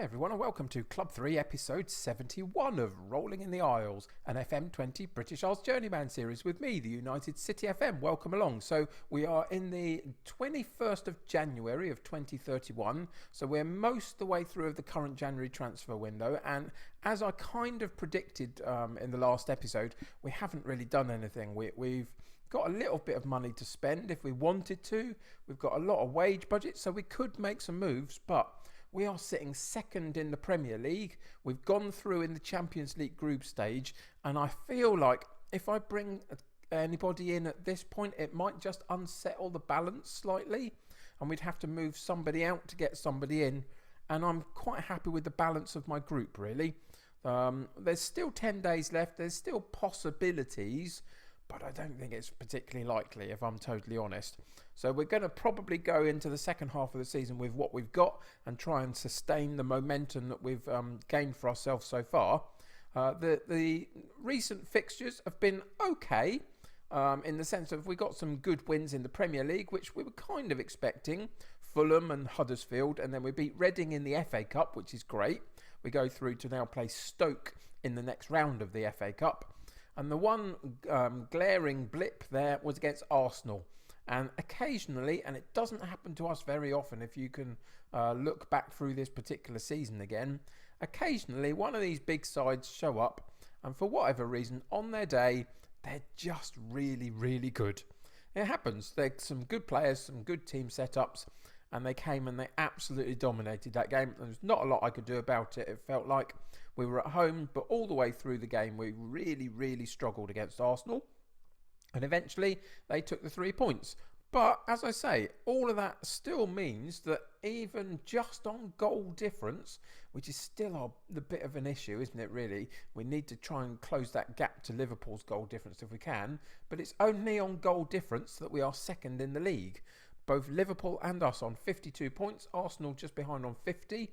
everyone, and welcome to Club 3, episode 71 of Rolling in the Isles, an FM20 British Isles Journeyman series with me, the United City FM. Welcome along. So we are in the 21st of January of 2031, so we're most the way through of the current January transfer window, and as I kind of predicted in the last episode, we haven't really done anything. We've got a little bit of money to spend if we wanted to. We've got a lot of wage budget, so we could make some moves, but we are sitting second in the Premier League. We've gone through in the Champions League group stage, and I feel like if I bring anybody in at this point, it might just unsettle the balance slightly, and we'd have to move somebody out to get somebody in, and I'm quite happy with the balance of my group, really. There's still 10 days left. There's still possibilities, but I don't think it's particularly likely, if I'm totally honest. So we're going to probably go into the second half of the season with what we've got and try and sustain the momentum that we've gained for ourselves so far. The recent fixtures have been okay, in the sense of we got some good wins in the Premier League, which we were kind of expecting. Fulham and Huddersfield, and then we beat Reading in the FA Cup, which is great. We go through to now play Stoke in the next round of the FA Cup. And the one glaring blip there was against Arsenal. And occasionally, and it doesn't happen to us very often if you can look back through this particular season again, occasionally one of these big sides show up, and for whatever reason, on their day, they're just really, really good. It happens. There's some good players, some good team setups, and they came and they absolutely dominated that game. There's not a lot I could do about it. It felt like we were at home, but all the way through the game, we really, really struggled against Arsenal. And eventually, they took the 3 points. But, as I say, all of that still means that even just on goal difference, which is still the bit of an issue, isn't it, really? We need to try and close that gap to Liverpool's goal difference if we can. But it's only on goal difference that we are second in the league. Both Liverpool and us on 52 points. Arsenal just behind on 50.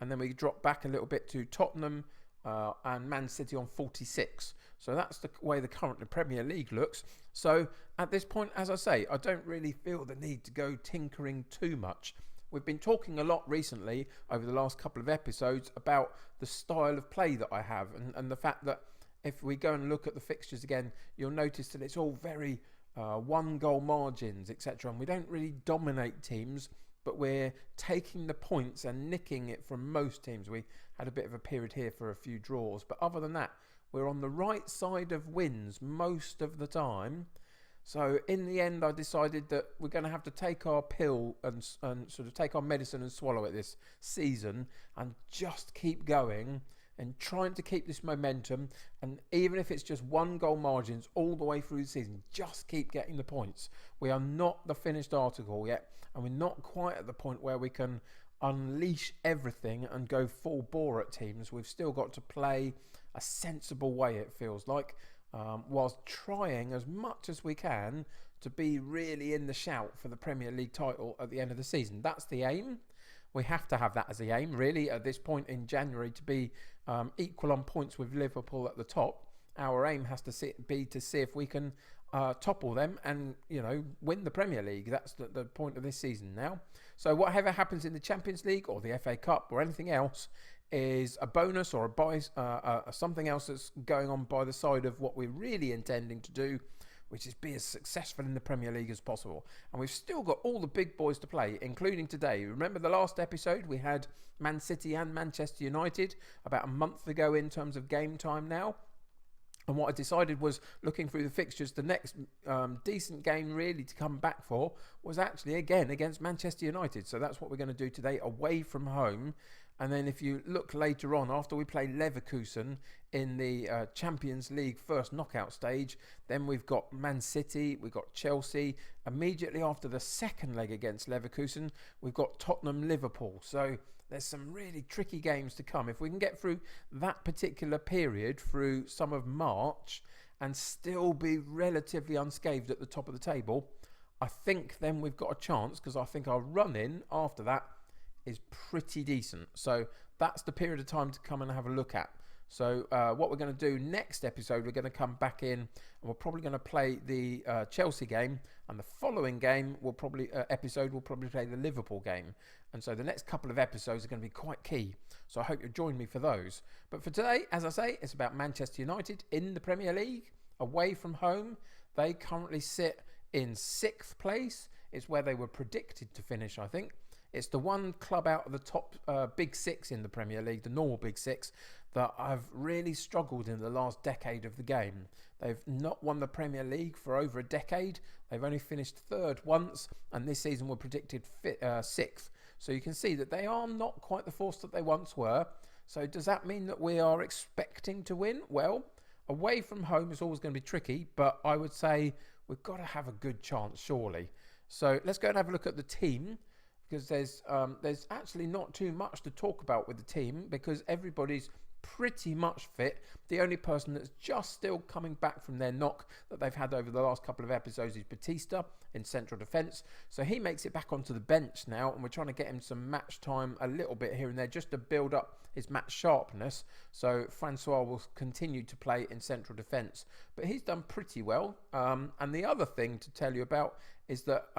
And then we drop back a little bit to Tottenham and Man City on 46. So that's the way the current Premier League looks. So at this point, as I say, I don't really feel the need to go tinkering too much. We've been talking a lot recently over the last couple of episodes about the style of play that I have, and the fact that if we go and look at the fixtures again, you'll notice that it's all very one goal margins, etc. And we don't really dominate teams, but we're taking the points and nicking it from most teams. We had a bit of a period here for a few draws, but other than that, we're on the right side of wins most of the time. So in the end, I decided that we're going to have to take our pill and sort of take our medicine and swallow it this season and just keep going and trying to keep this momentum. And even if it's just one goal margins all the way through the season, just keep getting the points. We are not the finished article yet, and we're not quite at the point where we can unleash everything and go full bore at teams. We've still got to play a sensible way, it feels like, whilst trying as much as we can to be really in the shout for the Premier League title at the end of the season. That's the aim. We have to have that as the aim, really, at this point in January, to be equal on points with Liverpool at the top. Our aim has to be to see if we can topple them and, win the Premier League. That's the point of this season now. So whatever happens in the Champions League or the FA Cup or anything else is a bonus or something else that's going on by the side of what we're really intending to do, which is be as successful in the Premier League as possible. And we've still got all the big boys to play, including today. Remember the last episode? We had Man City and Manchester United about a month ago in terms of game time now. And what I decided was, looking through the fixtures, the next decent game really to come back for was actually again against Manchester United. So that's what we're going to do today, away from home. And then if you look later on, after we play Leverkusen in the Champions League first knockout stage, then we've got Man City, we've got Chelsea. Immediately after the second leg against Leverkusen, we've got Tottenham, Liverpool. So there's some really tricky games to come. If we can get through that particular period, through some of March, and still be relatively unscathed at the top of the table, I think then we've got a chance, because I think our run-in after that is pretty decent. So that's the period of time to come and have a look at. So what we're going to do next episode, we're going to come back in and we're probably going to play the Chelsea game, and the following game will probably play the Liverpool game. And so the next couple of episodes are going to be quite key. So I hope you'll join me for those. But for today, as I say, it's about Manchester United in the Premier League, away from home. They currently sit in 6th place. It's where they were predicted to finish, I think. It's the one club out of the top big 6 in the Premier League, the normal big 6, that I've really struggled in the last decade of the game. They've not won the Premier League for over a decade. They've only finished 3rd once, and this season were predicted 6th. So you can see that they are not quite the force that they once were. So does that mean that we are expecting to win? Well, away from home is always going to be tricky, but I would say we've got to have a good chance, surely. So let's go and have a look at the team, because there's actually not too much to talk about with the team, because everybody's pretty much fit. The only person that's just still coming back from their knock that they've had over the last couple of episodes is Batista in central defence. So he makes it back onto the bench now, and we're trying to get him some match time a little bit here and there just to build up his match sharpness. So Francois will continue to play in central defence, but he's done pretty well. And the other thing to tell you about is that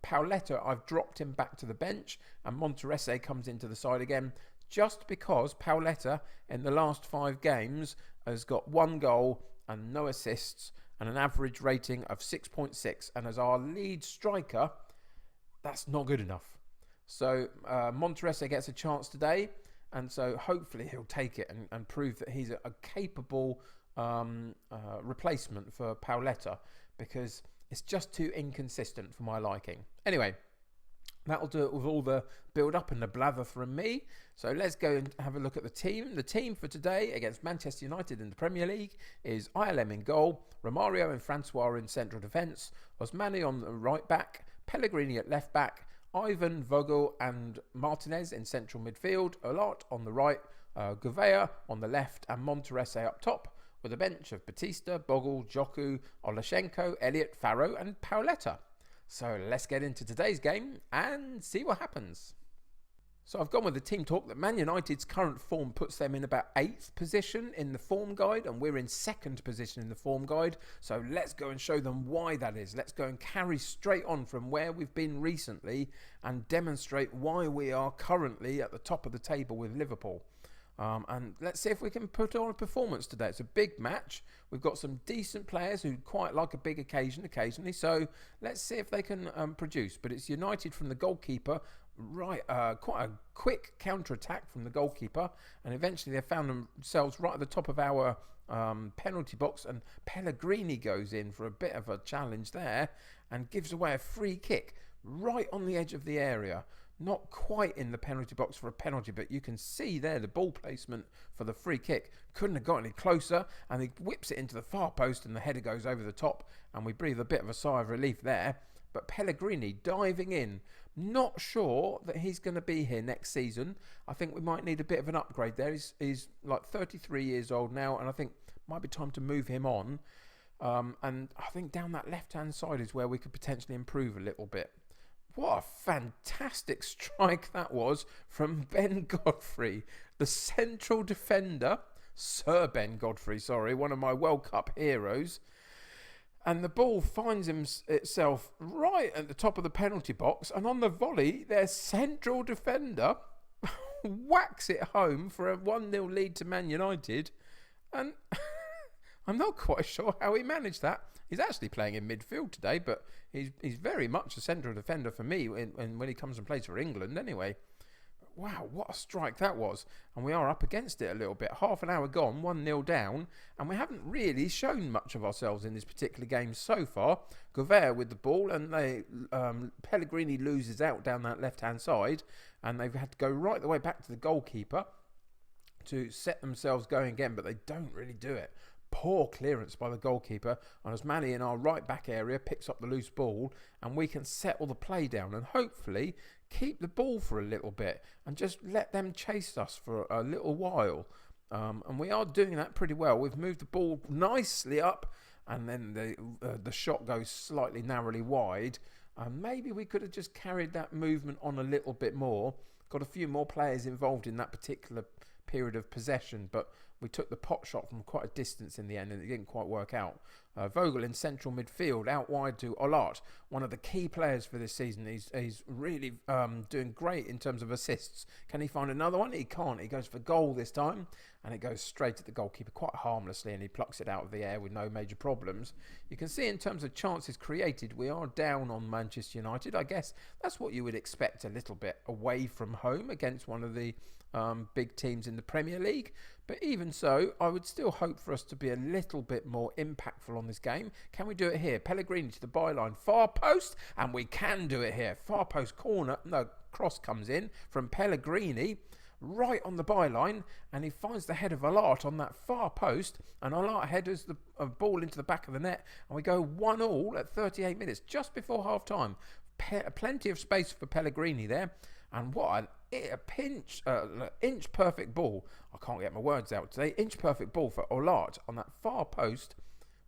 Pauletta, I've dropped him back to the bench, and Monterese comes into the side again, just because Pauletta in the last 5 games has got 1 goal and no assists and an average rating of 6.6. And as our lead striker, that's not good enough. So Monterese gets a chance today, and so hopefully he'll take it and prove that he's a capable replacement for Pauletta, because it's just too inconsistent for my liking. Anyway, that'll do it with all the build-up and the blather from me. So let's go and have a look at the team. The team for today against Manchester United in the Premier League is ILM in goal, Romario and Francois in central defence, Osmani on the right back, Pellegrini at left back, Ivan, Vogel and Martinez in central midfield, Alot on the right, Gouveia on the left, and Monterese up top, with a bench of Batista, Bogle, Joku, Olashenko, Elliott, Farrow and Pauletta. So let's get into today's game and see what happens. So I've gone with the team talk that Man United's current form puts them in about 8th position in the form guide, and we're in 2nd position in the form guide. So let's go and show them why that is. Let's go and carry straight on from where we've been recently and demonstrate why we are currently at the top of the table with Liverpool. And let's see if we can put on a performance today. It's a big match. We've got some decent players who quite like a big occasion occasionally. So let's see if they can produce. But it's United from the goalkeeper. Right, quite a quick counter-attack from the goalkeeper. And eventually they found themselves right at the top of our penalty box. And Pellegrini goes in for a bit of a challenge there and gives away a free kick right on the edge of the area. Not quite in the penalty box for a penalty, but you can see there the ball placement for the free kick. Couldn't have got any closer, and he whips it into the far post and the header goes over the top, and we breathe a bit of a sigh of relief there. But Pellegrini diving in, not sure that he's going to be here next season. I think we might need a bit of an upgrade there. He's like 33 years old now, and I think it might be time to move him on. And I think down that left-hand side is where we could potentially improve a little bit. What a fantastic strike that was from Ben Godfrey, the central defender, Sir Ben Godfrey, sorry, one of my World Cup heroes. And the ball finds itself right at the top of the penalty box, and on the volley, their central defender whacks it home for a 1-0 lead to Man United. And I'm not quite sure how he managed that. He's actually playing in midfield today, but he's very much a central defender for me when he comes and plays for England anyway. Wow, what a strike that was. And we are up against it a little bit. Half an hour gone, 1-0 down, and we haven't really shown much of ourselves in this particular game so far. Gouveia with the ball, and Pellegrini loses out down that left-hand side, and they've had to go right the way back to the goalkeeper to set themselves going again, but they don't really do it. Poor clearance by the goalkeeper, and Osmani in our right back area picks up the loose ball, and we can settle the play down and hopefully keep the ball for a little bit and just let them chase us for a little while. And we are doing that pretty well. We've moved the ball nicely up, and then the shot goes slightly narrowly wide. Maybe we could have just carried that movement on a little bit more, got a few more players involved in that particular period of possession, but we took the pot shot from quite a distance in the end, and it didn't quite work out. Vogel in central midfield, out wide to Olart, one of the key players for this season. He's really doing great in terms of assists. Can he find another one? He can't. He goes for goal this time, and it goes straight at the goalkeeper quite harmlessly, and he plucks it out of the air with no major problems. You can see in terms of chances created, we are down on Manchester United. I guess that's what you would expect a little bit away from home against one of the big teams in the Premier League. But even so, I would still hope for us to be a little bit more impactful on this game. Can we do it here? Pellegrini to the byline, far post, and we can do it here. Far post corner, no, cross comes in from Pellegrini, right on the byline, and he finds the head of Olart on that far post, and Olart headers the ball into the back of the net, and we go 1-1 at 38 minutes, just before half-time. Plenty of space for Pellegrini there, and what a pinch, inch perfect ball. I can't get my words out today. Inch perfect ball for Olart on that far post,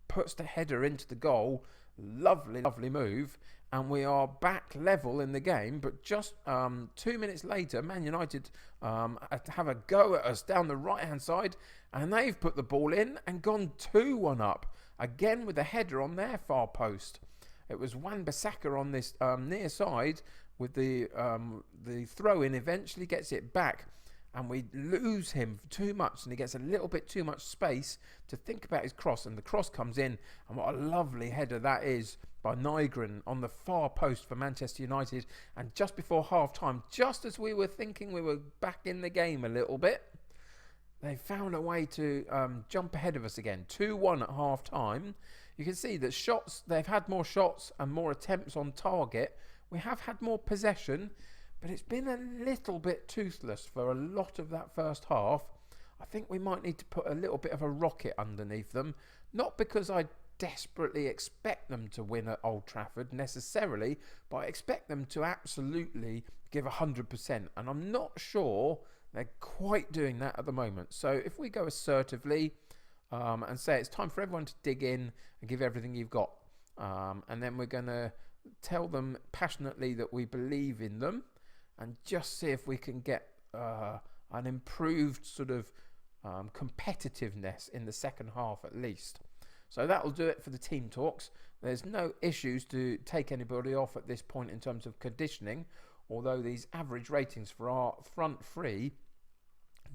puts the header into the goal. Lovely, lovely move. And we are back level in the game. But just 2 minutes later, Man United have a go at us down the right-hand side. And they've put the ball in and gone 2-1 up. Again with the header on their far post. It was Wan-Bissaka on this near side with the throw-in. Eventually gets it back. And we lose him too much, and he gets a little bit too much space to think about his cross, and the cross comes in, and what a lovely header that is by Nygren on the far post for Manchester United. And just before half-time, just as we were thinking we were back in the game a little bit, they found a way to jump ahead of us again. 2-1 at half-time. You can see that shots, they've had more shots and more attempts on target. We have had more possession, but it's been a little bit toothless for a lot of that first half. I think we might need to put a little bit of a rocket underneath them. Not because I desperately expect them to win at Old Trafford necessarily, but I expect them to absolutely give 100%. And I'm not sure they're quite doing that at the moment. So if we go assertively and say it's time for everyone to dig in and give everything you've got. And then we're going to tell them passionately that we believe in them. And just see if we can get an improved sort of competitiveness in the second half at least. So that'll do it for the team talks. There's no issues to take anybody off at this point in terms of conditioning, although these average ratings for our front three,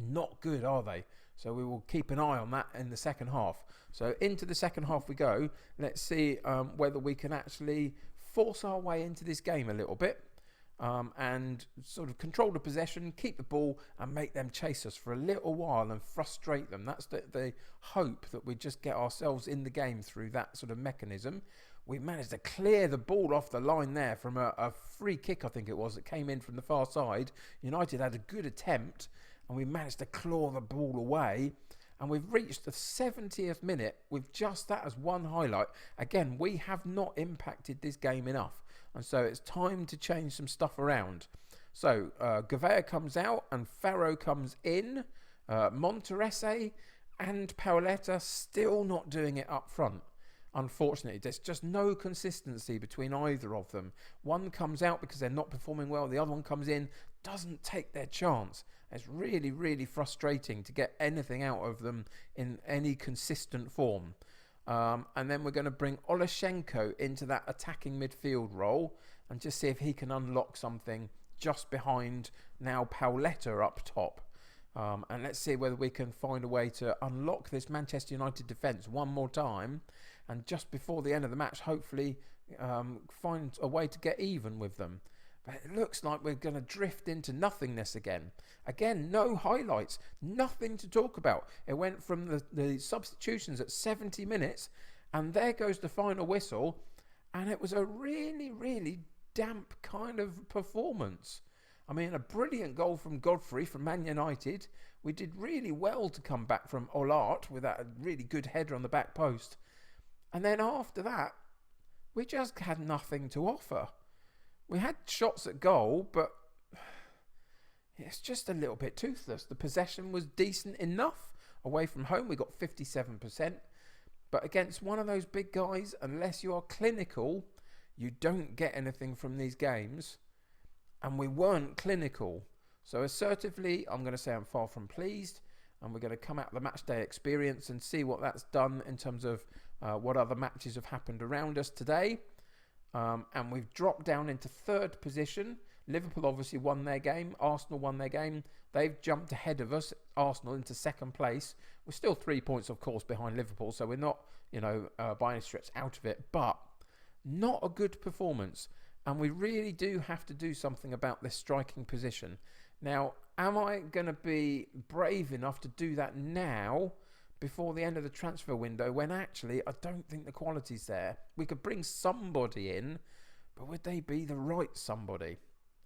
not good, are they? So we will keep an eye on that in the second half. So into the second half we go. Let's see whether we can actually force our way into this game a little bit. And sort of control the possession, keep the ball, and make them chase us for a little while and frustrate them. That's the hope, that we just get ourselves in the game through that sort of mechanism. We managed to clear the ball off the line there from a free kick, I think it was, that came in from the far side. United had a good attempt, and we managed to claw the ball away. And we've reached the 70th minute with just that as one highlight. Again, we have not impacted this game enough. And so it's time to change some stuff around. So Gavea comes out and Farrow comes in. Monterese and Paoletta still not doing it up front. Unfortunately, there's just no consistency between either of them. One comes out because they're not performing well. The other one comes in, doesn't take their chance. It's really, really frustrating to get anything out of them in any consistent form. And then we're going to bring Olashenko into that attacking midfield role and just see if he can unlock something just behind now Paoletta up top. And let's see whether we can find a way to unlock this Manchester United defence one more time. And just before the end of the match, hopefully find a way to get even with them. But it looks like we're going to drift into nothingness again. Again, no highlights, nothing to talk about. It went from the substitutions at 70 minutes, and there goes the final whistle, and it was a really, really damp kind of performance. I mean, a brilliant goal from Godfrey from Man United. We did really well to come back from Olart with that really good header on the back post. And then after that, we just had nothing to offer. We had shots at goal, but it's just a little bit toothless. The possession was decent enough. Away from home, we got 57%. But against one of those big guys, unless you are clinical, you don't get anything from these games. And we weren't clinical. So assertively, I'm going to say I'm far from pleased. and we're going to come out the match day experience and see what that's done in terms of what other matches have happened around us today. And we've dropped down into third position. Liverpool obviously won their game. Arsenal won their game. They've jumped ahead of us, Arsenal, into second place. We're still 3 points, of course, behind Liverpool, so we're not, by any stretch out of it. But not a good performance. And we really do have to do something about this striking position. Now, am I going to be brave enough to do that now before the end of the transfer window when actually I don't think the quality's there? We could bring somebody in, but would they be the right somebody?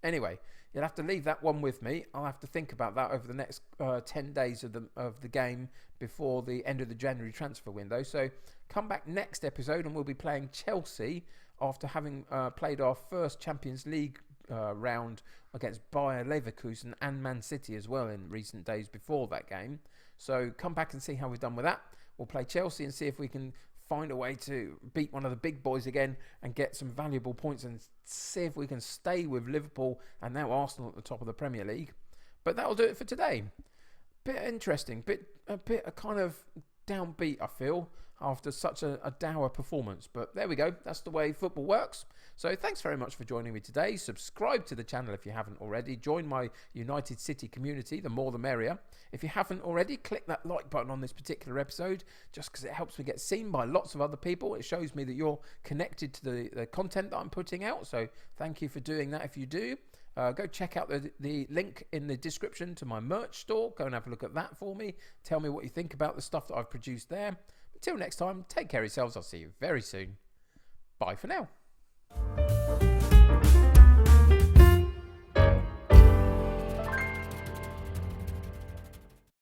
Anyway, you'll have to leave that one with me. I'll have to think about that over the next 10 days of the game before the end of the January transfer window. So come back next episode and we'll be playing Chelsea after having played our first Champions League round against Bayer Leverkusen and Man City as well in recent days before that game. So come back and see how we've done with that. We'll play Chelsea and see if we can find a way to beat one of the big boys again and get some valuable points and see if we can stay with Liverpool and now Arsenal at the top of the Premier League. But that'll do it for today. Bit interesting, a kind of downbeat, I feel, after such a dour performance. But there we go. That's the way football works. So thanks very much for joining me today. Subscribe to the channel if you haven't already. Join my United City community. The more the merrier. If you haven't already, click that like button on this particular episode just because it helps me get seen by lots of other people. It shows me that you're connected to the content that I'm putting out. So thank you for doing that if you do. Go check out the link in the description to my merch store. Go and have a look at that for me. Tell me what you think about the stuff that I've produced there. Until next time, take care of yourselves. I'll see you very soon. Bye for now.